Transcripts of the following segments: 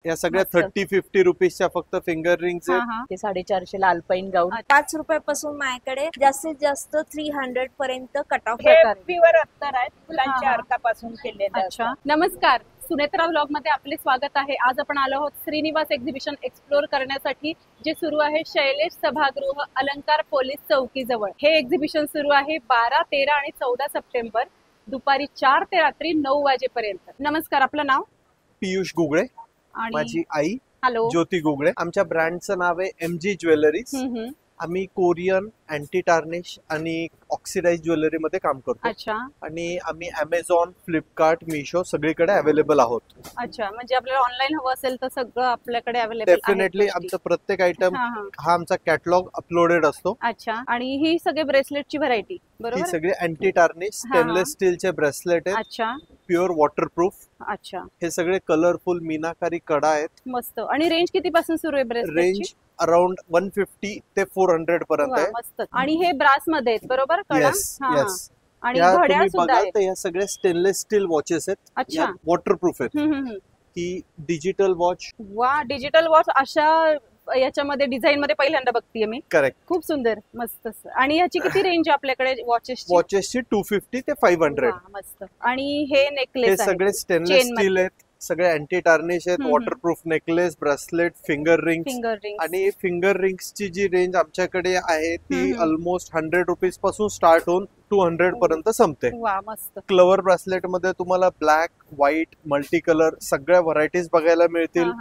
या सगळ्या 30-50 रुपीजच्या फक्त फिंगर रिंग्स आहेत. ते 450 ला अल्पाईन गाऊन. 5 रुपयापासून माझ्याकडे जास्तीत जास्त 300 पर्यंत कट ऑफ प्युअर अत्तर आहेत, फुलांच्या अर्कापासून केलेले. अच्छा, नमस्कार. सुनेत्रा व्लॉग मध्ये आपले स्वागत आहे. आज आपण आलो आहोत श्रीनिवास एक्झिबिशन एक्सप्लोर करण्यासाठी, जे सुरू आहे शैलेश सभागृह, अलंकार पोलीस चौकी जवळ. हे एक्झिबिशन सुरू आहे 12, 13 आणि 14 सप्टेंबर दुपारी 4 ते रात्री 9 वाजेपर्यंत. नमस्कार, आपलं नाव? पियुष गुगळे. आणि माझी आई हॅलो ज्योती गुगळे. आमच्या ब्रँडचं नाव आहे MG ज्वेलरीज. आम्ही कोरियन, अँटी टार्निश आणि ऑक्सिडाइज ज्वेलरी मध्ये काम करतो. अच्छा. आणि आम्ही अमेझॉन, फ्लिपकार्ट, मिशो सगळीकडे अवेलेबल आहोत. अच्छा, म्हणजे आपल्याला ऑनलाईन हवं असेल तर सगळं आपल्याकडे अवेलेबल आहे. डेफिनेटली आमचं प्रत्येक आयटम हा आमचा कॅटलॉग अपलोडेड असतो. अच्छा. आणि ही सगळे ब्रेसलेटची व्हरायटी ही बरोबर? सगळी अँटी टार्निश स्टेनलेस स्टीलचे ब्रेसलेट आहेत. अच्छा. Pure waterproof. अच्छा. हे सगळे कलरफुल मीनाकारी कडा आहेत. मस्त. आणि रेंज किती पासून सुरू आहे ब्रेसलेटची? रेंज अराउंड 150 ते 400 पर्यंत आहे. मस्त. आणि हे ब्रास मध्ये आहेत बरोबर? कडा. येस. आणि घड्याळ सुद्धा आहे. तर या सगळ्या स्टेनलेस स्टील वॉचेस आहेत. अच्छा. वॉटरप्रूफ आहेत. ही डिजिटल वॉच. वा, डिजिटल वॉच अशा याच्यामध्ये डिझाईन मध्ये पहिल्यांदा बघतीये मी. करेक्ट. खूप सुंदर, मस्त. आणि याची किती रेंज आपल्याकडे वॉचेसची 250 ते 500. मस्त. आणि हे नेकलेस हे सगळे स्टेनलेस स्टील आहेत. सगळे अँटी टार्निश आहेत. Waterproof necklace, bracelet, finger rings. आणि फिंगर रिंग्स ची जी रेंज आमच्याकडे आहे ती ऑलमोस्ट 100 रुपीज पासून स्टार्ट होऊन 200 पर्यंत संपते. मस्त. क्लवर ब्रेसलेट मध्ये तुम्हाला ब्लॅक, व्हाईट, मल्टी कलर सगळ्या व्हरायटीज बघायला मिळतील.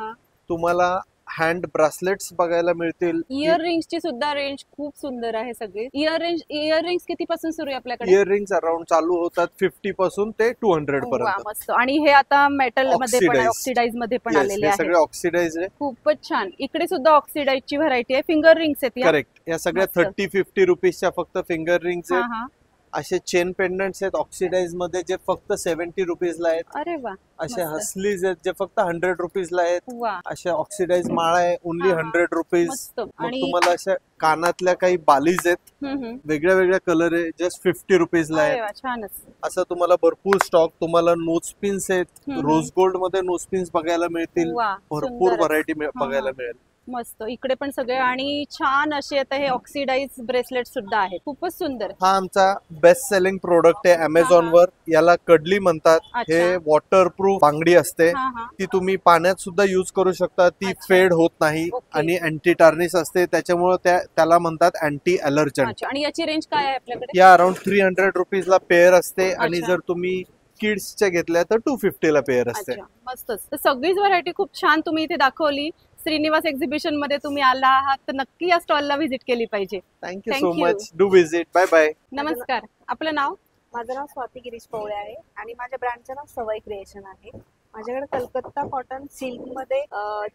तुम्हाला हँड ब्रेसलेट्स बघायला मिळतील. इयर रिंग्सची सुद्धा रेंज खूप सुंदर आहे सगळी. इयर रिंग्स किती पासून सुरू आहे आपल्याकडे? इयर रिंग्स अराउंड चालू होतात 50 पासून ते 200 पर्यंत. मस्त. आणि हे आता मेटल मध्ये पण, ऑक्सिडाइज मध्ये पण आलेले आहे. सगळे ऑक्सिडाइज आहे. खूपच छान. इकडे सुद्धा ऑक्सिडाइज ची व्हरायटी आहे. फिंगर रिंग्स आहेत. करेक्ट. या सगळ्या 30-50 रुपीजच्या फक्त फिंगर रिंग्स आहेत. असे चेन पेंडंट्स आहेत ऑक्सिडाइज मध्ये, जे फक्त 70 रुपीजला आहेत. अरे वा. असे हसलीज आहेत जे फक्त 100 रुपीजला आहेत. वा. अशा ऑक्सिडाइज माळा आहे ओनली 100 रुपीज. आणि तुम्हाला अशा कानातल्या काही बालीज आहेत वेगळ्या वेगळ्या कलर आहे, जस्ट 50 रुपीजला आहेत. छानच. असं तुम्हाला भरपूर स्टॉक. तुम्हाला नोज पिन्स आहेत, रोज गोल्ड मध्ये नोज पिन्स बघायला मिळतील. भरपूर व्हरायटी बघायला मिळेल. मस्त. इकडे पण सगळे आणि छान असे आता हे ऑक्सिडाइज ब्रेसलेट सुद्धा आहेत. खूपच सुंदर. हा आमचा बेस्ट सेलिंग प्रोडक्ट आहे अमेझॉन वर. याला कडली म्हणतात. हे वॉटरप्रूफ बांगडी असते. ती तुम्ही पाण्यात सुद्धा युज करू शकता. ती फेड होत नाही. आणि अँटी टार्निश असते, त्याच्यामुळे त्याला म्हणतात अँटी अलर्जंट. आणि याची रेंज काय आहे आपल्याकडे? या अराउंड 300 रुपीजला पेअर असते. आणि जर तुम्ही किड्सच्या घेतल्या तर 250 ला पेअर असते. मस्तच. सगळीच व्हरायटी खूप छान तुम्ही इथे दाखवली. श्रीनिवास एक्झिबिशन मध्ये तुम्ही आला आहात तर नक्की या स्टॉलला व्हिजिट केली पाहिजे. Thank you so much. Do visit. Bye bye. नमस्कार, आपलं नाव? माझं नाव स्वाती गिरीश पवळे आहे आणि माझ्या ब्रँडचं नाव सवय क्रिएशन आहे. माझ्याकडे कलकत्ता कॉटन सिल्क मध्ये,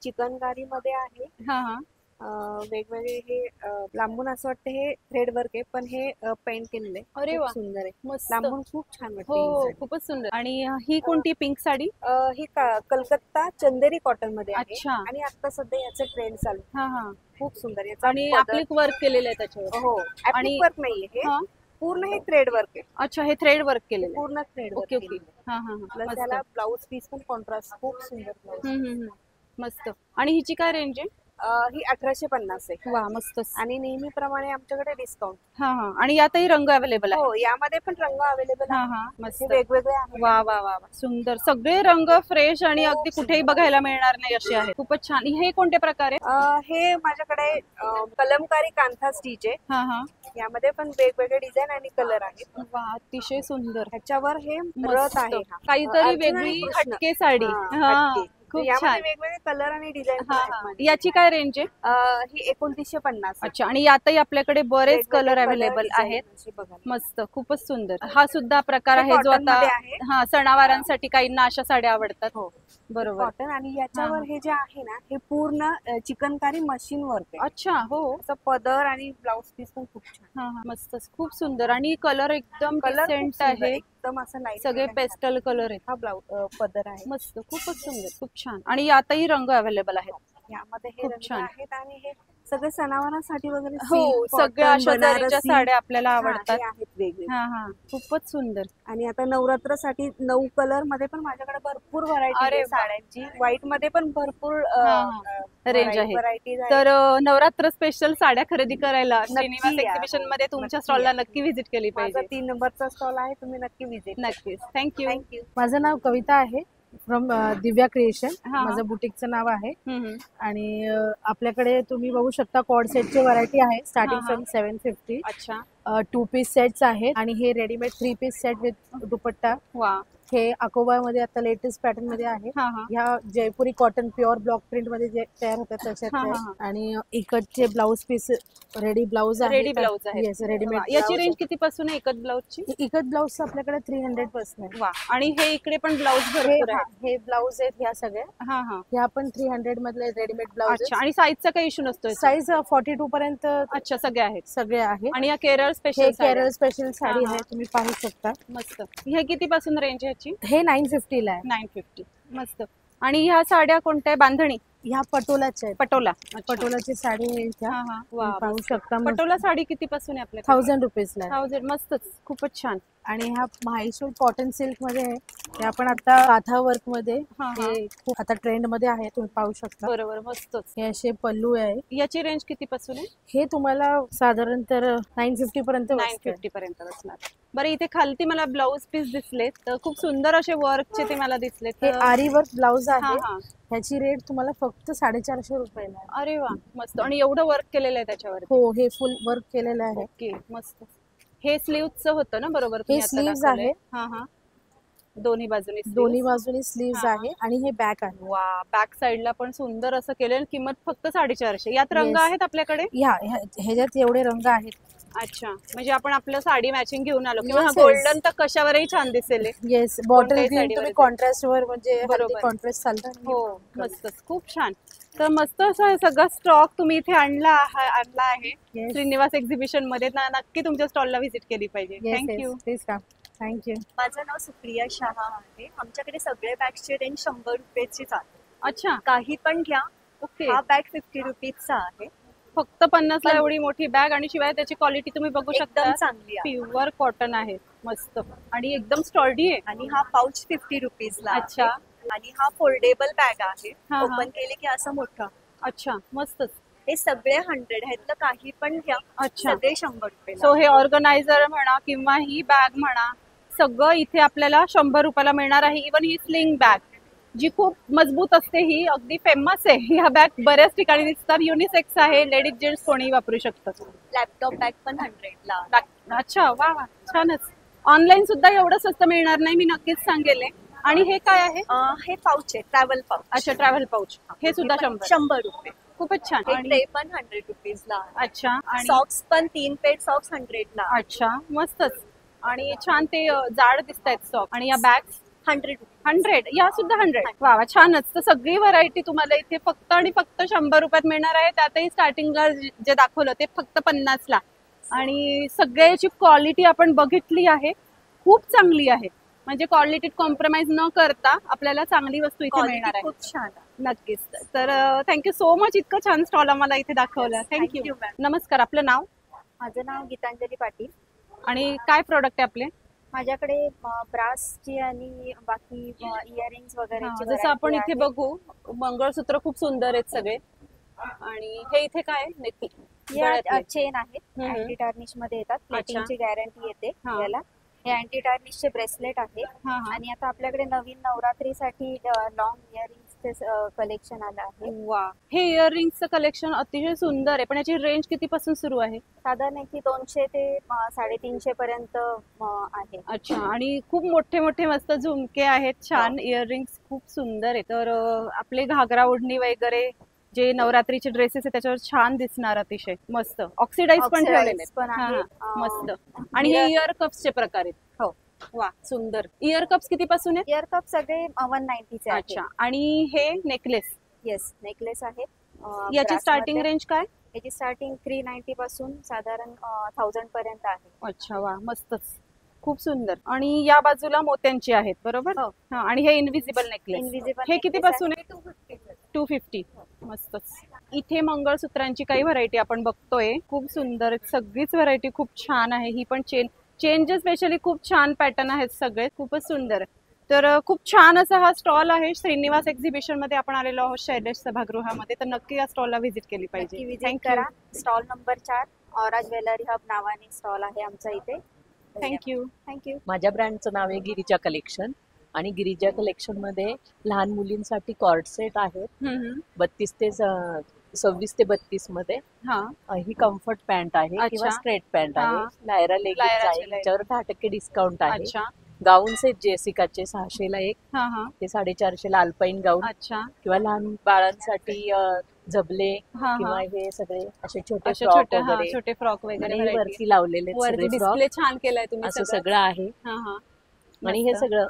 चिकनकारी मध्ये आहे. वेगवेगळे हे लांबून असं वाटतं हे थ्रेड वर्क आहे, पण हे पेंट केलेलं आहे. अरे वा, सुंदर आहे. मस्त. लांबून खूप छान वाटतं. हो, खूपच सुंदर. आणि ही कोणती पिंक साडी? ही कलकत्ता चंदेरी कॉटन मध्ये आहे. अच्छा. आणि आता सध्या याचं ट्रेंड चालू. खूप सुंदर. आणि ऍप्लिक वर्क केलेलं आहे त्याच्यावर? हो, ऍप्लिक वर्क नाहीये हे, पूर्ण हे थ्रेड वर्क आहे. अच्छा, हे थ्रेड वर्क केलेलं? पूर्ण थ्रेड वर्क. प्लस त्याला ब्लाउज पीस पण कॉन्ट्रास्ट खूप सुंदर ब्लाउज. मस्त. आणि हिची काय रेंज आहे? ही 1850 आहे. वा, मस्त. आणि नेहमीप्रमाणे आमच्याकडे डिस्काउंट. आणि यातही रंग अवेलेबल आहे? हो, यामध्ये पण रंग अवेलेबल आहे. वेगवेगळे आहेत. वा वा वा, सुंदर. सगळे रंग फ्रेश आणि अगदी कुठेही बघायला मिळणार नाही असे आहे. खूपच छान. हे कोणत्या प्रकारे? हे माझ्याकडे कलमकारी कांथा स्टिच आहे. यामध्ये पण वेगवेगळे डिझाईन आणि कलर आहेत. वा, अतिशय सुंदर. ह्याच्यावर हे रथ आहे. काहीतरी वेगळी हटके साडी. यामध्ये वेगवेगळे कलर आणि डिझाईन. याची काय रेंज आहे? ही 2950. अच्छा. आणि यातही आपल्याकडे बरेच कलर अवेलेबल आहेत. मस्त, खूपच सुंदर. हा सुद्धा प्रकार आहे जो आता सणावारांसाठी काहींना अशा साड्या आवडतात. हो, बरोबर. कॉटन. आणि याच्यावर हे जे आहे ना, हे पूर्ण चिकनकारी मशीन वर्क आहे. अच्छा. हो, असं पदर आणि ब्लाउज पीस पण खूप छान. मस्त, खूप सुंदर. आणि कलर एकदम डिसेंट आहे. एकदम असं लाईट. सगळे पेस्टल कलर आहेत. हा ब्लाउज पदर आहे. मस्त, खूपच सुंदर, खूप छान. आणि यातही रंग अवेलेबल आहेत. यामध्ये हे रंग आहेत. आणि हे सगळे सणावारासाठी वगैरे हो silk, सगळ्या cotton, अशा जरीच्या बनारसी, साड्या आपल्याला हा, आवडतात. हे आहेत वेगळे. हा हा खूपच सुंदर. आणि आता नवरात्रासाठी 9 कलर मध्ये पण माझ्याकडे भरपूर व्हरायटी अरे आहे वा. साड्यांची. व्हाईट मध्ये पण भरपूर रेंज आहे. व्हरायटीज आहेत. तर नवरात्र स्पेशल साड्या खरेदी करायला श्रीनिवास या. एक्झिबिशन मध्ये तुमच्या नक्की स्टॉलला या. नक्की व्हिजिट केली माझा पाहिजे. 3 नंबरचा स्टॉल आहे, तुम्ही नक्की विजिट. नक्कीच. थँक्यू. थँक्यू. माझं नाव कविता आहे फ्रॉम दिव्या क्रिएशन. हा. माझं बुटीकचं नाव आहे. आणि आपल्याकडे तुम्ही बघू शकता कॉर्ड सेटचे व्हरायटी आहे स्टार्टिंग हा. फ्रॉम 750. अच्छा 2 पीस सेट्स आहेत आणि हे रेडीमेड 3 पीस सेट विथ दुपट्टा. वा. हे अकोबा मध्ये आता लेटेस्ट पॅटर्न मध्ये आहे. हा हा ह्या जयपुरी कॉटन प्युअर ब्लॉक प्रिंट मध्ये जे तयार होतात हा, तशात हा, आहे. हा. आणि इकडचे ब्लाउज पीस रेडी ब्लाउज आहे. रेडी ब्लाउज आहे. Yes readymade. याची रेंज किती पासून आहे एकच ब्लाउजची? इकत ब्लाउज आपल्याकडे 300 पासून आहे. वा. आणि हे इकडे पण ब्लाउज भरपूर आहे. हे ब्लाउज आहेत ह्या सगळ्या. हा हा ह्या पण 300 मधले रेडीमेड ब्लाउज. अच्छा. आणि साईजचा काही इश्यू नसतो? साईज 42 पर्यंत अच्छा सगळे आहेत. सगळे आहे. आणि या केरळ हे स्पेशल केरळ स्पेशल साडी हा, हा. आहे, तुम्ही पाहू शकता. मस्त. हे किती पासून रेंज ह्याची? हे 950 ला आहे. 950. मस्त. आणि ह्या साड्या कोणत्या? बांधणी ह्या पटोलाच्या आहेत. पटोला. अच्छा. पटोलाची साडी आहे ह्या. हा हा वा. तुम्ही पाहू शकता. पटोला साडी किती पासून आहे आपल्याकडे? 1000 रुपीजला आहे. 1000. मस्तच. खूपच छान. आणि ह्या म्हैसूर कॉटन सिल्क मध्ये आहे. ते आपण आता काथा वर्क मध्ये हा, हा. हे खूप आता ट्रेंड मध्ये आहे, तुम्ही पाहू शकता. बरोबर. मस्तच. हे असे पल्लू आहे. याची रेंज किती पासून आहे? हे तुम्हाला साधारणतः 950 पर्यंत बसते. 950 पर्यंत बसणार. बरं इथे खालती मला ब्लाऊज पीस दिसलेत तर खूप सुंदर असे वर्कचे ते मला दिसलेत. हे आरी वर्क ब्लाउज हा आहे. हा. ह्याची रेट तुम्हाला फक्त 450 रुपयाला आहे. अरे वा. मस्त. आणि एवढं वर्क केलेलं आहे त्याच्यावर? हो हे फुल वर्क केलेलं आहे. ओके. मस्त. हे स्लीव्हचं होतं ना? बरोबर. हे तुम्ही आता sleeves दाखवलंय. आहे. हा हा. दोन्ही बाजूनी दोन्ही बाजूनी स्लीव्स हा. आहे आणि हे बॅक आहे. वा. बॅक साइडला पण सुंदर असं केलेलं. किंमत फक्त 450. यात रंग Yes. आहेत आपल्याकडे? ह्याच्यात एवढे रंग आहेत. अच्छा. म्हणजे आपण आपलं साडी मॅचिंग घेऊन आलो किंवा Yes, yes. गोल्डन तर कशावरही छान दिसेल. येस बॉटल कोणत्याही ग्रीन साडीवर तुम्ही येते. कॉन्ट्रास्ट वर म्हणजे बरोबर. कॉन्ट्रास्ट चालतं. हो मस्तच. खूप छान. तर मस्त असं हे सगळं स्टॉक तुम्ही इथे आणला आहे Yes. श्रीनिवास एक्झिबिशन मध्ये ना. नक्की तुमच्या स्टॉलला व्हिजिट केली पाहिजे. थँक्यू. प्लीज का. थँक्यू. माझं नाव सुप्रिया शहा आहे. आमच्याकडे सगळे बॅग्सची रेंज 100 रुपयाचीच आहे. अच्छा. काही पण घ्या. ओके. हा बॅग 50 रुपीजचा आहे. फक्त 50 ला एवढी मोठी बॅग आणि शिवाय त्याची क्वालिटी तुम्ही बघू शकता. एकदम चांगली आहे. प्युअर कॉटन आहे. मस्त. आणि एकदम स्टॉर्डी आहे. आणि हा पाऊच 50 रुपीजला आहे. अच्छा. आणि हा फोल्डेबल बॅग आहे. हा, हा. ओपन केले की असं मोठं. अच्छा. मस्तच. हे सगळे 100 आहेत तर काही पण घ्या. अच्छा. सगळे 100 रुपये. सो हे ऑर्गनायझर म्हणा किंवा ही बॅग म्हणा सगळं इथे आपल्याला 100 रुपयाला मिळणार आहे. इवन ही स्लिंग बॅग जी खूप मजबूत असते ही अगदी फेमस आहे. ह्या बॅग बऱ्याच ठिकाणी दिसतात. युनिसेक्स आहे. लेडीज जेंट्स कोणीही वापरू शकतात. लॅपटॉप बॅग पण 100 ला. अच्छा. वा वा. छानच. ऑनलाईन सुद्धा एवढं स्वस्त मिळणार नाही मी नक्कीच सांगेल. आणि हे काय आहे? हे पाऊच आहे. Travel pouch. अच्छा. Travel pouch. हे सुद्धा 100. 100 रुपये. खूपच छान. हे आणि- ट्रे पण 100 रुपीजला आहे. अच्छा. आणि सॉक्स पण 3 पेड सॉक्स 100 ला. अच्छा. मस्तच. आणि छान ते जाड दिसत आहेत सॉक. आणि या बॅग्स 100 100. या सुद्धा 100. वा वा. छानच. तर सगळी व्हरायटी तुम्हाला इथे फक्त आणि फक्त 100 रुपयात मिळणार आहे. त्यातही स्टार्टिंगला जे दाखवलं ते फक्त 50 ला. आणि सगळ्याची क्वालिटी आपण बघितली आहे. खूप चांगली आहे. म्हणजे क्वालिटीत कॉम्प्रोमाइज न करता आपल्याला चांगली वस्तू इथे मिळणार आहे. खूप छान आहे. नक्कीच. तर थँक्यू सो मच. इतकं छान स्टॉल आम्हाला इथे दाखवलं. Thank thank you. you, ma'am. नमस्कार. आपलं नाव माझं नाव गीतांजली पाटील. आणि काय प्रोडक्ट आहे आपले? माझ्याकडे ब्रासची आणि बाकी इयरिंग्स वगैरे हा, जसं आपण इथे बघू मंगळसूत्र खूप सुंदर आहेत सगळे. आणि हे इथे काय नेती चेन आहेत. हम्म. अँटी टार्निश मध्ये येतात. प्लेटिंगची गॅरंटी येते हा. याला. हे अँटी टार्निशचे ब्रेसलेट आहे. हा हा. आणि आता आपल्याकडे नवीन नवरात्रीसाठी लॉंग इयरिंग्सचे कलेक्शन आलं आहे. वा. हे इयरिंगचं कलेक्शन अतिशय सुंदर आहे. पण याची रेंज किती पासून सुरू आहे? साधारण याची 200 ते 350 पर्यंत आहे. अच्छा. आणि खूप मोठे मोठे मस्त झुमके आहेत. छान इयरिंग्स खूप सुंदर आहे. तर आपले घागरा ओढणी वगैरे जे नवरात्रीचे ड्रेसेस आहेत त्याच्यावर छान दिसणार. अतिशय मस्त. ऑक्सिडाइज पण ठेवलेले आहेत. पण हा, आहे. हा. मस्त. आणि हे इयर कप्सचे प्रकार आहेत. हो. वा. सुंदर. इयर कप्स किती पासून आहेत? इयर कप सगळे 190 चे आहेत. अच्छा. आणि हे नेकलेस येस नेकलेस आहे. याची स्टार्टिंग रेंज काय? याची स्टार्टिंग 390 पासून साधारण 1000 पर्यंत आहे. अच्छा. वा. मस्तच. खूप सुंदर. आणि या बाजूला मोत्यांची आहेत बरोबर? हो. हा. आणि हे इनविजिबल नेकलेस इनविजिबल हे किती पासून आहे? 250. मस्तच. इथे मंगळसूत्रांची काही व्हरायटी आपण बघतोय, खूप सुंदर, सगळीच व्हरायटी खूप छान आहे. ही पण चेन स्पेशली खूप छान पॅटर्न आहेत सगळे, खूपच सुंदर. तर खूप छान असा हा स्टॉल आहे. श्रीनिवास एक्झिबिशन मध्ये आपण आलेलो आहोत शैलेश सभागृहामध्ये, तर नक्की या स्टॉलला व्हिजिट केली पाहिजे. विजिट करा. स्टॉल नंबर 4 औरा ज्वेलरी हब नावाने स्टॉल आहे आमचा इथे. थँक्यू. थँक्यू. माझ्या ब्रँडचं नाव आहे गिरिजा कलेक्शन आणि गिरिजा कलेक्शन मध्ये लहान मुलींसाठी कॉर्ड सेट आहेत 32 ते 26 ते 32 मध्ये. ही कम्फर्ट पॅन्ट आहे किंवा स्ट्रेट पॅन्ट आहे. लायरा लेगिन्स आहे, याच्यावर 10% डिस्काउंट आहे. गाऊन सेट जेसिकाचे 600 ला एक, ते 450 ला अल्पाईन गाऊन किंवा लहान बाळांसाठी झबले किंवा हे सगळे असे छोटे फ्रॉक वगैरे वरती लावलेले डिस्प्ले छान केलाय तुम्ही, असं सगळं आहे. आणि हे सगळं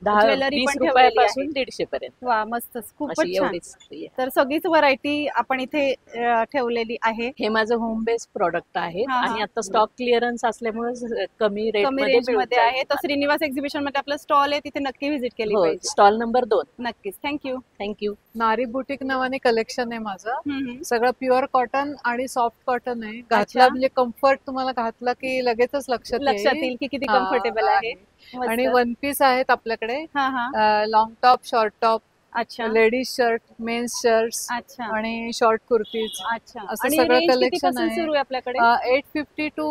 ज्वेलरी 10-20 रुपयापासून 150 पर्यंत. वा, मस्तच, खूपच छान. तर सगळीच व्हरायटी आपण इथे ठेवलेली आहे. हे माझं होम बेस्ड प्रोडक्ट आहे आणि आता स्टॉक क्लिअरन्स असल्यामुळे कमी रेट मध्ये आहे. तर श्रीनिवास एक्झिबिशन मध्ये आपला स्टॉल आहे, तिथे नक्की व्हिजिट केली पाहिजे. Stall number 2. नक्कीच. थँक्यू. नारी बुटीक नावाने कलेक्शन आहे माझं. सगळं प्युअर कॉटन आणि सॉफ्ट कॉटन आहे. घातला म्हणजे कम्फर्ट, तुम्हाला घातला की लगेचच लक्षात येईल की किती कम्फर्टेबल आहे. आणि वन पीस आहेत आपल्याकडे, long top, short top, ladies shirt, men's shirt आणि शॉर्ट कुर्तीज, असं सगळं कलेक्शन आहे आपल्याकडे. 850 to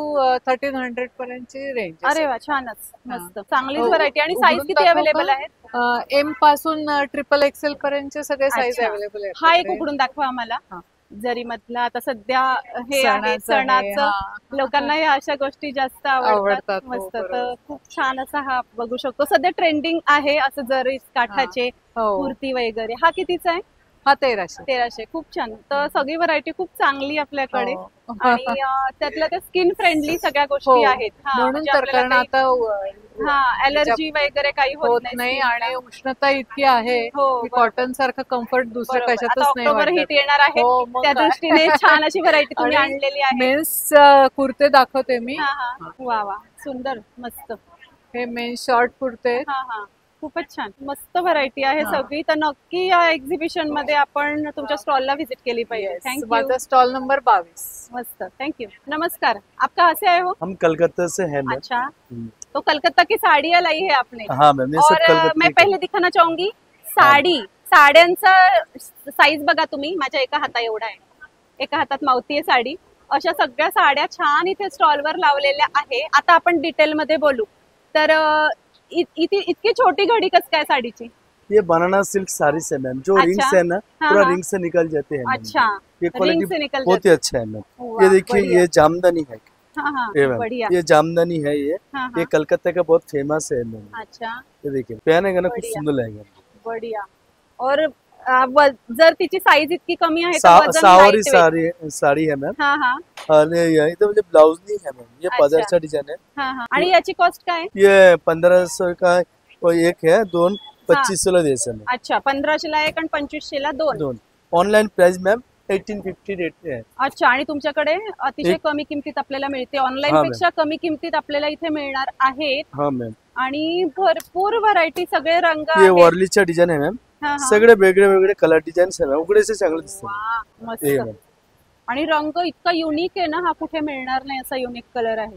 1300 पर्यंतची रेंज. अरे वा, छानच, मस्त, चांगलीच व्हरायटी. आणि साईज किती अवेलेबल आहेत? एम पासून XXL पर्यंतचे सगळे साईज अवेलेबल आहेत. हा एक उघडून दाखवा आम्हाला. जरी मधला आता सध्या हे आहे सणाचं, लोकांना या अशा गोष्टी जास्त आवडतात. मस्त. तर खूप छान असा हा बघू शकतो, सध्या ट्रेंडिंग आहे असं जरी काठाचे कुर्ती वगैरे. हा कितीचा आहे? हा 1300. खूप छान. तर सगळी व्हरायटी खूप चांगली आपल्याकडे आणि त्यातल्या त्या स्किन फ्रेंडली सगळ्या गोष्टी आहेत. म्हणून तर, कारण आता ॲलर्जी वगैरे काही होत नाही आणि उष्णता इतकी आहे की कॉटन सारखं कम्फर्ट दुसरं कशातच नाही. ऑक्टोबर हिट येणार आहे, त्या दृष्टीने छान अशी व्हरायटी तुम्ही आणलेली आहे. मेन्स कुर्ते दाखवते मी. वा, सुंदर, मस्त. हे मेन्स शॉर्ट कुर्ते, खूपच छान, मस्त व्हरायटी आहे सगळी. तर नक्की या एक्झिबिशन मध्ये आपण तुमच्या स्टॉलला व्हिजिट केली पाहिजे. थँक्यू. माझा स्टॉल नंबर 22. मस्त, थँक्यू. नमस्कार, आप कहाँ से आए हो? हम कलकत्ता से हैं मैम. अच्छा, तो कलकत्ता की साड़ियाँ लाई है आपने? हाँ मैम, ये सब और कलकत्ता मैं पहले दिखाना चाहूंगी साड्यांचा साईज बघा तुम्ही. माझ्या एका हाता एवढा आहे, एका हातात मावती आहे साडी. अशा सगळ्या साड्या छान इथे स्टॉलवर लावलेल्या आहे. आता आपण डिटेल मध्ये बोलू. तर इतकी छोटी घडी कस काय साडीची? ये बनाना सिल्क साड़ी से मैम, जो रिंग्स है ना, पूरा रिंग से निकल जाते हैं. अच्छा, ये क्वालिटी बहुत ही अच्छा है मैम. ये देखिए, ये जामदानी है. बढ़िया. ये जामदानी है. ये कलकत्ता का बहुत फेमस है मैम. अच्छा, ये देखिए, पहनेगा ना खूप सुंदर लगेगा. बढ़िया. और जर तिची साईज इतकी कमी आहे, सावरी साडी है मैम. आणि इथं म्हणजे ब्लाउज नाही है मैम, ये पदरचा डिझाइन है. आणि याची कॉस्ट काय? ये 1500 का एक है, 2 2500 ला द्यायचं मैम. अच्छा, 1500 ला एक आणि 2500 ला दोन. ऑनलाइन प्राइस मैम 1850 रेट आहे. अच्छा, आणि तुमच्याकडे अतिशय कमी किमतीत आपल्याला मिळते. ऑनलाइन पेक्षा कमी किमतीत आपल्याला इथे मिळणार आहेत. हा मॅम. आणि भरपूर व्हरायटी, सगळे रंग. हे वर्लीचा डिझाइन आहे मॅम. सगळे वेगळे वेगळे कलर डिझाईन्स आहे. उघडेसे चांगले दिसतात. मस्त. आणि रंग इतका युनिक आहे ना, हा कुठे मिळणार नाही असा युनिक कलर आहे.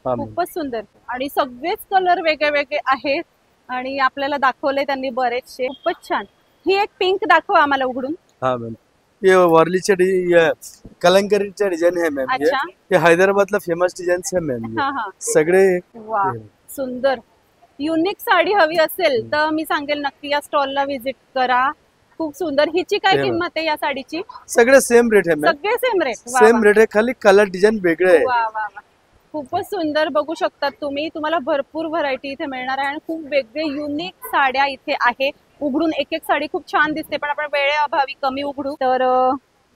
खूपच सुंदर. आणि सगळेच कलर वेगळे वेगळे आहेत आणि आपल्याला दाखवले त्यांनी बरेचसे. खूपच छान. ही एक पिंक दाखवा आम्हाला उघडून. हा मॅम, ये वर्लीच्या कलंकरीचा डिझाइन आहे मॅम. ये हैदराबादला फेमस डिझाईन्स आहे मॅम. सगळे सुंदर. युनिक साडी हवी असेल तर मी सांगेल नक्की या स्टॉलला व्हिजिट करा. खूप सुंदर. हिची काय किंमत आहे या साडीची? सगळे सेम रेट आहे. सगळे सेम रेट. सेम रेट आहे, खाली कलर डिझाइन वेगळे आहे. खूपच सुंदर. बघू शकतात तुम्ही, तुम्हाला भरपूर व्हरायटी इथे मिळणार आहे आणि खूप वेगळे युनिक साड्या इथे आहे. उघडून एक एक साडी खूप छान दिसते, पण आपण वेळेअभावी कमी उघडू. तर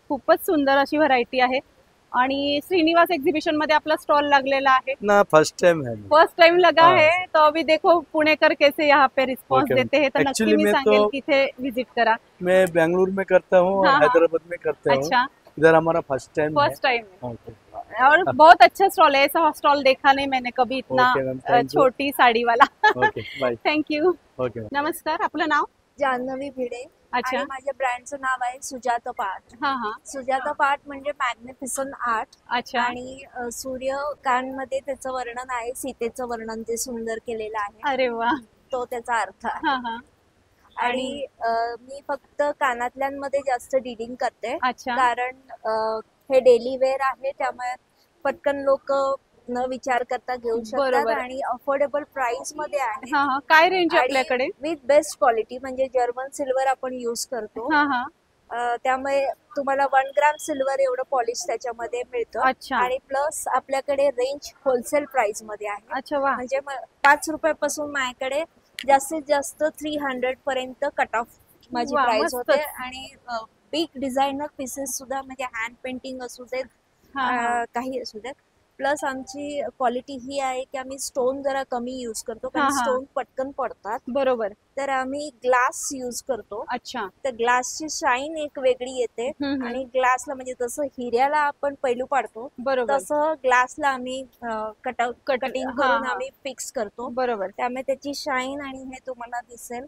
खूपच सुंदर अशी व्हरायटी आहे. आणि श्रीनिवास एक्झिबिशन मध्ये आपला स्टॉल लगलेला आहे ना. फर्स्ट टाइम लगा है. तो अभी देखो पुणेकर कैसे यहाँ पे रिस्पॉन्स देते हैं. तो नक्की मी सांगेल की इथे विजिट करा. मैं बेंगलुरु में करता हूँ, हैदराबाद में करता हूँ. अच्छा, इधर हमारा फर्स्ट टाइम और बहुत अच्छा स्टॉल है. ऐसा स्टॉल देखा नहीं मैंने कभी, इतना छोटी साड़ी वाला. थँक्यू. नमस्कार, आपलं नाव? जान्हवी भिडे. अच्छा. आणि माझ्या ब्रँडचं नाव आहे सुजाता पाट. हा हा. सुजाता पाट म्हणजे मॅग्निफिसंट आर्ट. अच्छा. आणि सूर्यकांमध्ये त्याचं वर्णन आहे, सीतेचं वर्णन ते सुंदर केलेलं आहे. अरे वा. तो त्याचा अर्थ आहे. हा हा. आणि मी फक्त कानातल्यांमध्ये जास्त डीलिंग करते. अच्छा. कारण हे डेली वेअर आहे, त्यामुळे पटकन लोक न विचार करता घेऊ शकतात बरोबर. आणि अफोर्डेबल प्राइस मध्ये आहे. हा हा. काय रेंज आहे आपल्याकडे? विथ बेस्ट क्वालिटी, म्हणजे जर्मन सिल्वर आपण युज करतो. हा हा. त्यामुळे तुम्हाला 1 ग्राम सिल्वर एवढं पॉलिश त्याच्यामध्ये मिळतं. अच्छा. आणि प्लस आपल्याकडे रेंज होलसेल प्राइस मध्ये आहे. अच्छा वा. म्हणजे 5 रुपयापासून माझ्याकडे जास्तीत जास्त 300 पर्यंत कट ऑफ माझी वा, प्राइस मस्तच. होते. आणि बिग डिझायनर पीसेस सुद्धा, म्हणजे हँड पेंटिंग असू देत, हा हा. काही असू देत. प्लस आमची क्वालिटी ही आहे की आम्ही स्टोन जरा कमी यूज करतो, हा, कारण हा. स्टोन पटकन पडतात. बरोबर. तर आम्ही ग्लास यूज करतो. अच्छा. तर ग्लासची शाईन एक वेगळी येते. हम्म. आणि ग्लासला, म्हणजे जसं हिऱ्याला आपण पैलू पाडतो बरोबर. तसं ग्लासला आम्ही कटिंग हा, करून हा. आम्ही फिक्स करतो. बरोबर. त्यामुळे त्याची शाईन आणि हे तुम्हाला दिसेल.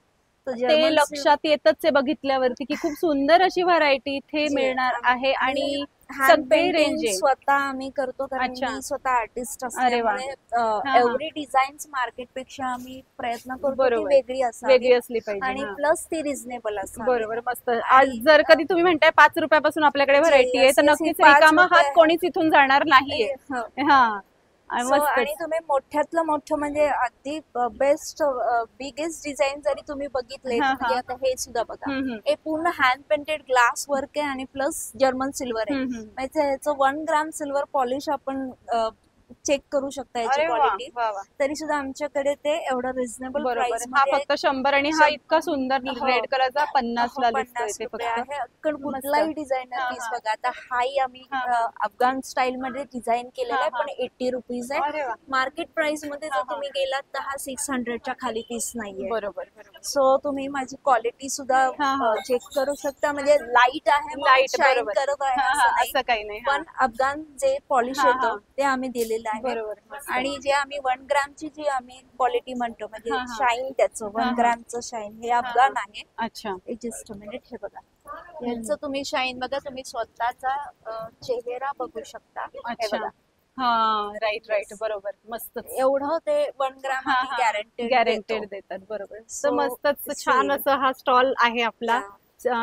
तर ते German लक्षात येतच आहे बघितल्यावरती की खूप सुंदर अशी व्हरायटी इथे जी, मिळणार आहे. आणि हँड सगळे पेंटिंग रेंज आहे. स्वतः आम्ही करतो, कारण अच्छा. मी स्वतः आर्टिस्ट अरे वा. असल्यामुळे हा. एवढी डिझाईन्स मार्केटपेक्षा आम्ही प्रयत्न करतो की बरोबर. वेगळी असावी वेगळी असली पाहिजे. आणि हा. प्लस ती रिझनेबल असावी. बरोबर. मस्त. आज जर कधी तुम्ही म्हणताय 5 रुपयापासून आपल्याकडे जी, व्हरायटी आहे, तर yes, नक्कीच ही 5 रिकामा हात रुपये- कोणीच इथून जाणार नाहीये. हो. हा. आणि So, आणि मस्तच. तुम्ही मोठ्यातलं मोठं, म्हणजे अगदी बेस्ट बिगेस्ट डिझाईन जरी तुम्ही बघितले, हा, हा. म्हणजे आता हे सुद्धा बघा, हम्म. हे पूर्ण हँड पेंटेड ग्लास वर्क आहे आणि प्लस जर्मन सिल्वर आहे. हम्म. म्हणजे ह्याचं 1 ग्राम सिल्वर पॉलिश आपण चेक करू शकता याची अरे वा, क्वालिटी. वा, वा. तरी सुद्धा आमच्याकडे ते एवढं रिझनेबल बरोबर. प्राइस हा फक्त 100 आणि हा इतका सुंदर हो. रेड कलरचा 50 ला दिसतोय ते रुपये फक्त. आहे. कुठलाही डिझायनर हा, पीस हा. बघा, आता हाही आम्ही हा, हा. अफगाण स्टाईल मध्ये डिझाईन केलेला हा, आहे, हा. पण 80 रुपीज आहे. अरे वा. मार्केट प्राइस मध्ये हा, जर हा. तुम्ही गेलात तर हा 600च्या खाली पीस नाहीये. बरोबर. बरोबर. सो तुम्ही माझी क्वालिटी सुद्धा हा, हा. चेक करू शकता. म्हणजे लाईट आहे, लाईट. शाईन बरोबर. करत आहे हा, हा. असं नाही. असं काही नाही. हा. पण अफगाण जे पॉलिश हा, हा. येतं ते आम्ही दिलेलं आहे. बरोबर. मस्त. आणि जे आम्ही 1 ग्रामची जी आम्ही क्वालिटी म्हणतो, म्हणजे हा, हा. शाईन त्याचं हा, 1 हा. ग्रामचं शाईन, हे अफगाण आहे. अच्छा. जस्ट मिनिट, हे बघा, यांचं तुम्ही शाईन बघा, तुम्ही स्वतःचा चेहरा बघू शकता. हे अच्छा. बघा, हा. राईट. बरोबर. मस्त. एवढं ते 1 ग्राम गॅरंटेड गॅरंटेड देतात. बरोबर. तर So, मस्तच छान see. असं हा स्टॉल आहे आपला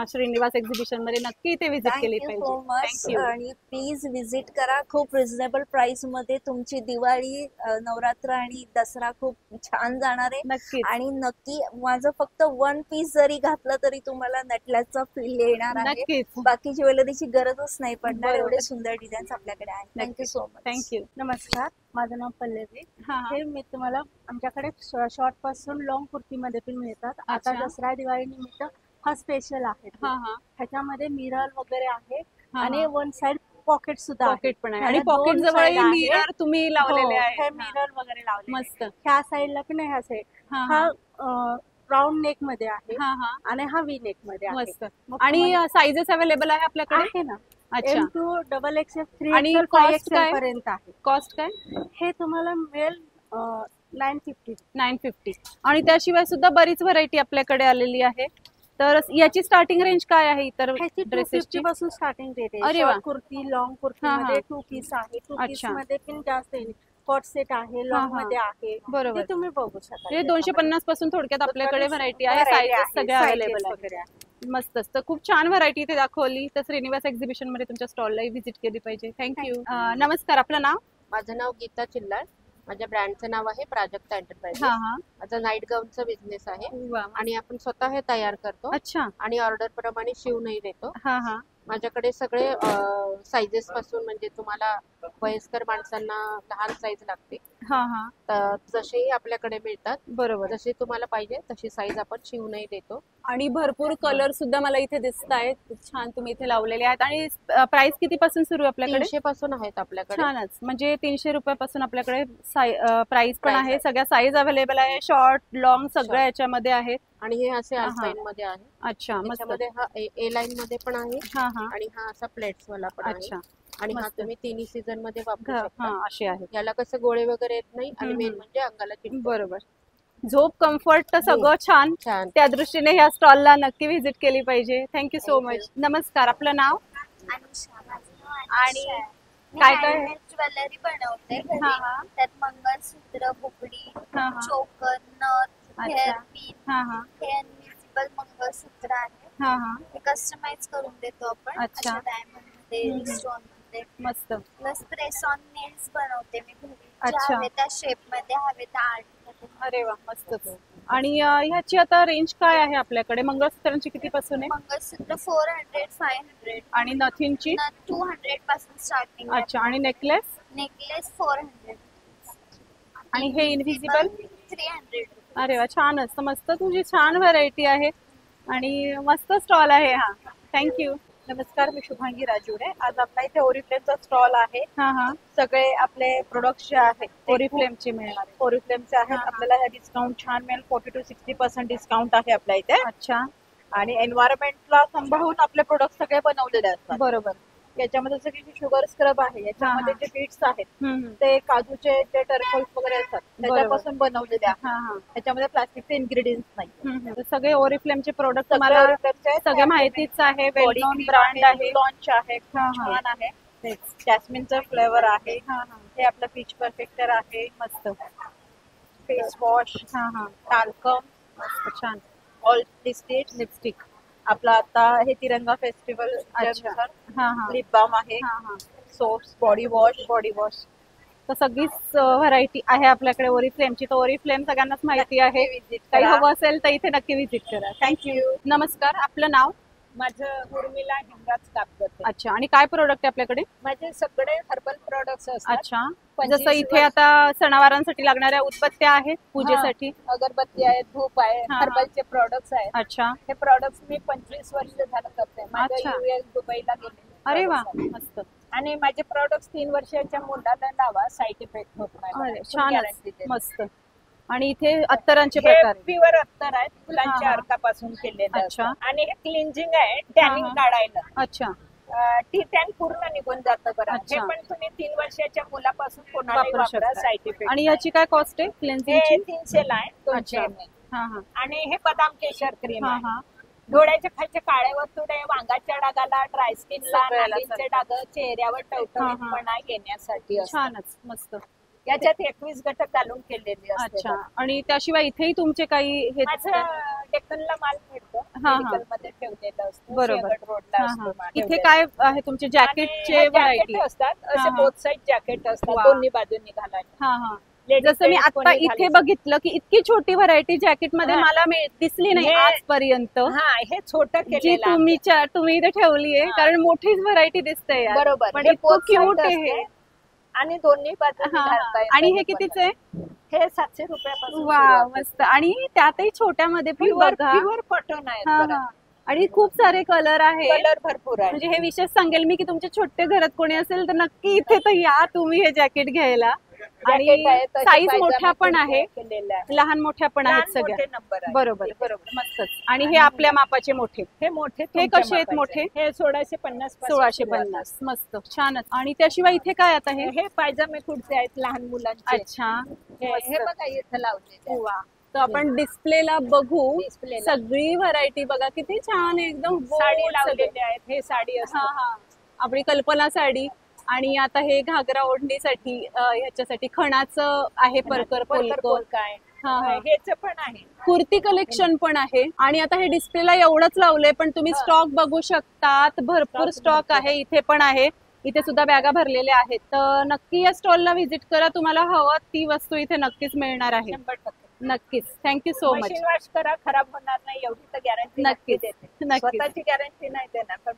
श्रीनिवास एक्झिबिशन मध्ये. नक्की इथे व्हिजिट केली थँक्यू सो पाहिजे. मच. थँक्यू. आणि प्लीज विजिट करा. खूप रिझनेबल प्राइस मध्ये तुमची दिवाळी, नवरात्र आणि दसरा खूप छान जाणार आहे. नक्कीच. आणि नक्की माझं फक्त 1 पीस जरी घातलं तरी तुम्हाला नटल्याचा फील येणार आहे. नक्कीच. बाकी ज्वेलरीची गरजच नाही पडणार. बरोबर. एवढे सुंदर डिझाईन्स आपल्याकडे आहेत. Thank you so much. थँक्यू. नमस्कार, माझं नाव पल्लवी. हा. हे मी तुम्हाला, आमच्याकडे शॉर्ट पासून लॉंग कुर्तीमध्ये पण मिळतात. आता अच्छा. दसरा दिवाळी निमित्त हा स्पेशल आहे. हा, हा. ह्याच्यामध्ये मिरर वगैरे आहे हा, आणि हा. 1 साइड पॉकेट सुद्धा आहे. पॉकेट पण आहे. ह्याला आणि पॉकेट 2 जवळ side आहे. मिरर तुम्ही लावलेले हो, आहे. हे मिरर वगैरे लावले. मस्त. ह्या साईडला पण ह्या साईड. हा, हा राऊंड नेक मध्ये आहे हा, हा. आणि हा वी नेक मध्ये आहे. मस्त. मग आणि तुम्हाला- साईजेस अवेलेबल आहे आपल्याकडे? आहे ना. अच्छा. M2 XXL 3XL आणि 5XL cost काय? पर्यंत आहे. कॉस्ट काय? हे तुम्हाला मिळेल 950. 950. आणि त्याशिवाय सुद्धा बरीच व्हरायटी आपल्याकडे आलेली आहे. तर याची स्टार्टिंग रेंज काय आहे इतर ह्याची ड्रेसेसची? 250 पासून स्टार्टिंग रेट आहे. अरे वा. शॉर्ट कुर्ती, लॉंग कुर्ती हा, हा. मध्ये 2 पीस आहे. 2 पीस अच्छा. मध्ये पण जास्त येईल. कॉट सेट आहे, लॉंग हा. मध्ये आहे. बरोबर. ते तुम्ही बघू शकता. म्हणजे 250 पासून थोडक्यात आपल्याकडे व्हरायटी आहे. Variety साईजेस आहे, सगळ्या sizes अवेलेबल वगैरे आहे. मस्तच. तर खूप छान व्हरायटी इथे दाखवली. तर श्रीनिवास एक्झिबिशन मध्ये तुमच्या स्टॉललाही व्हिजिट केली पाहिजे. थँक्यू. नमस्कार, आपलं नाव? माझं नाव गीता चिल्लार. माझ्या ब्रँडचं नाव आहे प्राजक्ता एंटरप्राइजेस. हा, हा. माझा नाईट गाऊनचा बिझनेस आहे वा. आणि आपण स्वतः हे तयार करतो अच्छा. आणि ऑर्डर प्रमाणे शिवूनही देतो. हा, हा. माझ्याकडे सगळे साईजेस पासून, म्हणजे तुम्हाला वयस्कर माणसांना लहान साईज लागते हा, हा. तर जसेही आपल्याकडे मिळतात. बरोबर. जशी तुम्हाला पाहिजे तशी साईज आपण शिवूनही देतो. आणि भरपूर कलर सुद्धा मला इथे दिसत आहेत. छान तुम्ही इथे लावलेले आहेत. आणि प्राइस किती पासून सुरू आहे आपल्याकडे? 300 पासून आहेत आपल्याकडे. छानच. म्हणजे 300 रुपयापासून आपल्याकडे प्राइस पण Price आहे. आहे. सगळ्या साईज अवेलेबल आहे. शॉर्ट, लॉंग सगळ्या Short. याच्यामध्ये आहेत. आणि हे असे हा, आर हा. साईन मध्ये आहे. अच्छा. मस्त. त्याच्यामध्ये हा ए लाईन मध्ये पण आहे हा, हा. आणि हा असा प्लेट्स वाला पण आहे. अच्छा. आणि हा मस्त. तुम्ही तिन्ही सीझन मध्ये वापरू हा, शकता. असे आहेत. याला कसं गोळे वगैरे येत नाही आणि हम्म, मेन हम्म. म्हणजे अंगाला चिटकत. बरोबर. झोप, कम्फर्ट तर सगळं छान. त्या दृष्टीने ह्या स्टॉलला नक्की व्हिजिट केली पाहिजे. Thank you so much. नमस्कार, आपलं नाव आणि काय काय ज्वेलरी बनवते घरी. त्यात मंगळसूत्र, बुगडी, चोकर, नथ, हेअर पिन, हे इनविजिबल मंगळसूत्र आहे. हे कस्टमाइज करून देतो आपण अशा डायमंड मध्ये, स्टोन मध्ये. मस्त. प्लस प्रेस ऑन नेल्स बनवते मी घरी. हवे त्या शेप मध्ये, हवे त्या आर्ट मध्ये. अरे वा, मस्तच. आणि ह्याची आता रेंज काय आहे आपल्याकडे? मंगळसूत्रांची किती पासून आहे? मंगळसूत्र 400, 500 आणि नथींची 200 पासून स्टार्टिंग. अच्छा. आणि नेकलेस? नेकलेस 400. आणि हे इनव्हिजिबल 300. अरे वा, छान असतं. मस्त, तुझी छान व्हरायटी आहे आणि मस्त स्टॉल आहे हा. थँक्यू. नमस्कार, मी शुभांगी राजूरे. आज आपला इथे ओरिफ्लेमचा स्टॉल आहे. सगळे आपले प्रोडक्ट्स जे आहेत ओरिफ्लेमचे मिळणार. ओरिफ्लेमचे आहेत. आपल्याला डिस्काउंट छान मिळेल. 40 to 60% डिस्काउंट आहे आपल्या इथे. अच्छा. आणि एन्व्हायरमेंटला सांभाळून आपले प्रोडक्ट सगळे बनवलेले असतात. बरोबर. याच्यामध्ये जसं की शुगर स्क्रब आहे, याच्यामध्ये जे बीट्स आहेत ते काजूचे जे टर्कल्स वगैरे असतात त्याच्यापासून बनवलेले आहेत. त्याच्यामध्ये प्लास्टिकचे इन्ग्रेडियंट्स नाही. सगळे ओरिफ्लेमचे प्रोडक्ट मला सगळे माहितीच आहे. वेल नोन ब्रँड आहे. लॉन्च आहे, छान आहे. जॅस्मिनचा फ्लेवर आहे. हे आपलं पीच परफेक्टर आहे. मस्त. फेस वॉश, टाल्कम, मस्त छान. ऑल लिपस्टिक आपला आता हे तिरंगा फेस्टिवल लिप बाम आहे. सोप्स, बॉडी वॉश तर सगळीच व्हरायटी आहे आपल्याकडे ओरिफ्लेमची. तर ओरिफ्लेम सगळ्यांनाच माहिती आहे. काही हवं असेल तर इथे नक्की व्हिजिट करा. थँक्यू. नमस्कार, आपलं नाव? माझं उर्मिला हिमराज कापगते. अच्छा. आणि काय प्रोडक्ट आहे आपल्याकडे? माझे सगळे हर्बल प्रोडक्ट्स असतात. अच्छा. जसं इथे आता सणावारांसाठी लागणाऱ्या उदबत्त्या आहेत पूजेसाठी, अगरबत्ती आहेत, धूप आहे, हर्बलचे प्रोडक्ट्स आहेत. अच्छा. हे प्रोडक्ट्स मी 25 वर्ष झालं करते. माझ्या US दुबईला गेले. अरे वा, मस्त. आणि माझे प्रोडक्ट्स 3 वर्षाच्या मुलाला लावा, साईड इफेक्ट होत नाही. छान, मस्त. आणि इथे अत्तरांचे प्रकार, प्युअर अत्तर आहेत, फुलांच्या अर्कापासून केलेले. अच्छा. आणि हे क्लिन्झिंग आहे, टॅनिंग काढायला. अच्छा. ती टॅन पूर्ण निघून जातं बरं. हे पण तुम्ही 3 वर्षाच्या मुलापासून कोणालाही वापरा, साईड इफेक्ट. आणि याची काय कॉस्ट आहे क्लिन्झिंगची? 300 ला आहे, 200 ml. आणि हे बदाम केशर क्रीम आहे. डोळ्याच्या खालचे काळे वर्तुळे, वांगाच्या डागाला, ड्राय स्किनला, नागींचे डाग, चेहऱ्यावर टवटवीतपणा येण्यासाठी. छानच, मस्त. याच्यात 21 घटक घालून केलेले असतात. अच्छा. आणि त्याशिवाय इथेही तुमचे काही हे डेक्कनला माल मिळतो, मेडिकल मध्ये ठेवलेलं असतं. बरोबर. रोडला असतो. इथे काय आहे तुमचे? जॅकेटचे व्हरायटी असतात, असे बोथ साइड जॅकेट असतात, दोन्ही बाजूंनी घालायला. जसं मी आता इथे बघितलं की इतकी छोटी व्हरायटी जॅकेट मध्ये मला दिसली नाही आजपर्यंत. हे छोटं केलेलं तुम्ही इथे ठेवली आहे, कारण मोठीच व्हरायटी दिसते. बरोबर. पण इतकं क्यूट आहे. आणि दोन्ही बाजूंनी घालता येतं. आणि हे कितीच आहे? हे 700 रुपयापासून. वा, मस्त. आणि त्यातही छोट्यामध्ये प्युअर कॉटन आहे. आणि खूप सारे कलर आहे, कलर भरपूर आहे. म्हणजे हे विशेष सांगेल मी की तुमच्या छोट्या घरात कोणी असेल तर नक्की इथे तर या तुम्ही हे जॅकेट घ्यायला. आणि साईज मोठ्या पण आहे, लहान मोठ्या पण आहेत सगळ्या. बरोबर बरोबर, मस्तच. आणि हे आपल्या मापाचे मोठे. हे मोठे हे कसे आहेत मोठे? हे 1650. 1650. मस्त, छानच. आणि त्याशिवाय इथे काय आता हे पायजामे कुर्ते आहेत लहान मुलांचे. अच्छा. हे बघा इथे लावलेले. वा. तर आपण डिस्प्लेला बघू. सगळी व्हरायटी बघा किती छान, एकदम साडी लावलेली आहेत. हे साडी असते, आपली कल्पना साडी. आणि आता हे घागरा ओढणीसाठी ह्याच्यासाठी खणाचं आहे, परकर काय हेच पण आहे. कुर्ती कलेक्शन पण आहे. आणि आता हे डिस्प्लेला एवढंच लावलंय, पण तुम्ही स्टॉक बघू शकतात, भरपूर स्टॉक आहे. इथे पण आहे, इथे सुद्धा बॅगा भरलेल्या आहेत. तर नक्की या स्टॉलला व्हिजिट करा, तुम्हाला हवं ती वस्तू इथे नक्कीच मिळणार आहे. 100%. नक्कीच. Thank you so much. Machine wash करा, खराब होणार नाही एवढी तर गॅरंटी नक्कीच देते. नक्कीच. स्वतःची गॅरंटी नाही देणार, पण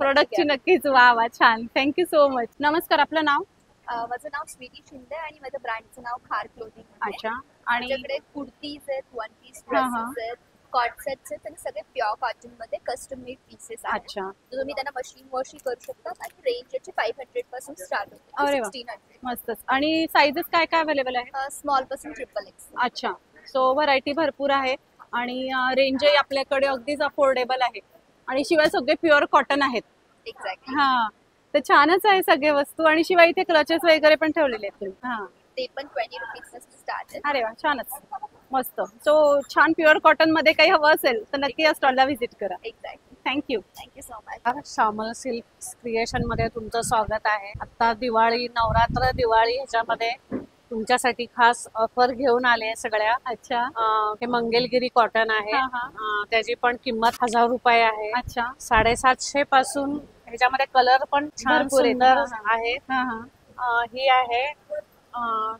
प्रोडक्टची नक्कीच. वा वा, छान. Thank you so much. नमस्कार, आपलं नाव? माझं नाव स्वीटी शिंदे आणि माझं ब्रँडचं नाव खार क्लोथिंग. अच्छा. आणि माझ्याकडे कुर्तीज आहेत, 1 पीस ड्रेसेस आहेत, कॉट सेट्स आहेत, आणि सगळे प्युअर कॉटन मध्ये कस्टम मेड पीसेस आहेत. अच्छा. तुम्ही त्यांना मशीन वॉश करू शकता. आणि रेंज याची 500 पासून स्टार्ट होते, अरे वा, 1600. मस्तच. आणि साईजेस काय काय अवेलेबल आहे? स्मॉल पासून XXX. अच्छा. सो व्हरायटी भरपूर आहे आणि रेंजही आपल्याकडे अगदीच अफोर्डेबल आहे. आणि शिवाय सगळे प्युअर कॉटन आहेत. एक्झॅक्टली. तर छानच आहे सगळे वस्तू. आणि शिवाय इथे क्लचेस वगैरे पण ठेवलेले आहेत तुम्ही. ते पण 20 रुपीज स्टार्ट आहे. अरे वा, छानच, मस्त. सो छान प्युअर कॉटन मध्ये काही हवं असेल तर नक्की या स्टॉलला व्हिजिट करा. Exactly. Thank you. Thank you so much. Shyamal silk creation मध्ये तुमचं स्वागत आहे. आता दिवाळी, नवरात्र, दिवाळी ह्याच्यामध्ये तुमच्यासाठी खास ऑफर घेऊन आले सगळ्या. अच्छा. हे मंगलगिरी कॉटन आहे. त्याची पण किंमत 1000 रुपये आहे. अच्छा. 750 पासून ह्याच्यामध्ये कलर पण छान सुंदर आहे. ही आहे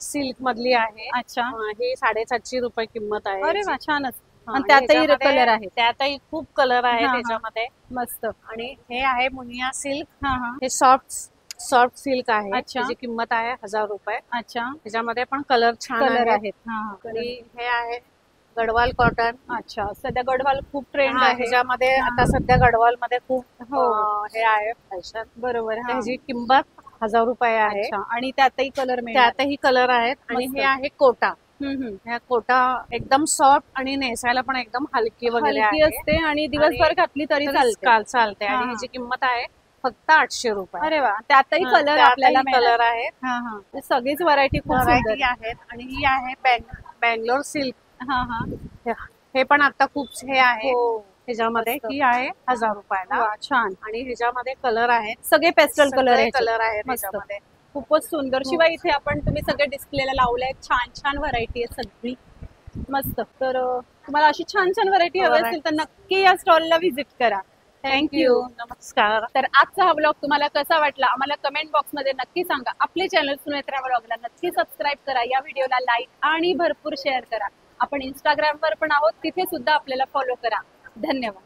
सिल्क मधली आहे. अच्छा. ही 750 रुपये किंमत आहे. अरे वा, छानच. आणि त्यातही कलर आहे. त्यातही खूप कलर आहे त्याच्यामध्ये. मस्त. आणि हे आहे मुनिया सिल्क. हे सॉफ्ट सिल्क आहे. त्याची किंमत आहे 1000 रुपये. अच्छा. त्याच्यामध्ये पण कलर छान आहेत. आणि हे आहे गडवाल कॉटन. अच्छा. सध्या गडवाल खूप ट्रेंड आहे. ह्याच्यामध्ये आता सध्या गडवाल मध्ये खूप हे आहे फॅशन. बरोबर. त्याची किंमत 1000 रुपये आहे. आणि त्यातही कलर आहेत. आणि हे आहे कोटा. ह्या कोटा एकदम सॉफ्ट आणि नेसायला पण एकदम हलकी वगैरे असते आणि दिवसभर घातली तरी चालते. आणि ह्याची किंमत आहे फक्त 800 रुपये. अरे वा, त्यातही कलर आपल्याला कलर आहेत. सगळीच व्हरायटी आहेत. आणि ही आहे बँगलोर सिल्क. हे पण आता खूप हे आहे. ह्याच्यामध्ये ही आहे 1000 रुपयाला. छान. आणि ह्याच्यामध्ये कलर आहेत. सगळे पेस्टल कलर आहेत ह्याच्यामध्ये. खूपच सुंदर. शिवाय इथे आपण तुम्ही सगळे डिस्प्लेला लावले आहेत. छान व्हरायटी आहे सगळी. मस्त. तर तुम्हाला अशी छान व्हरायटी हवी असेल तर नक्की या स्टॉलला व्हिजिट करा. थँक्यू. नमस्कार. तर आजचा हा ब्लॉग तुम्हाला कसा वाटला आम्हाला कमेंट बॉक्स मध्ये नक्की सांगा. आपले चॅनल सुनेत्रा ब्लॉगला नक्की सबस्क्राईब करा. या व्हिडिओला लाईक आणि भरपूर शेअर करा. आपण इंस्टाग्राम वर पण आहोत, तिथे सुद्धा आपल्याला फॉलो करा. धन्यवाद.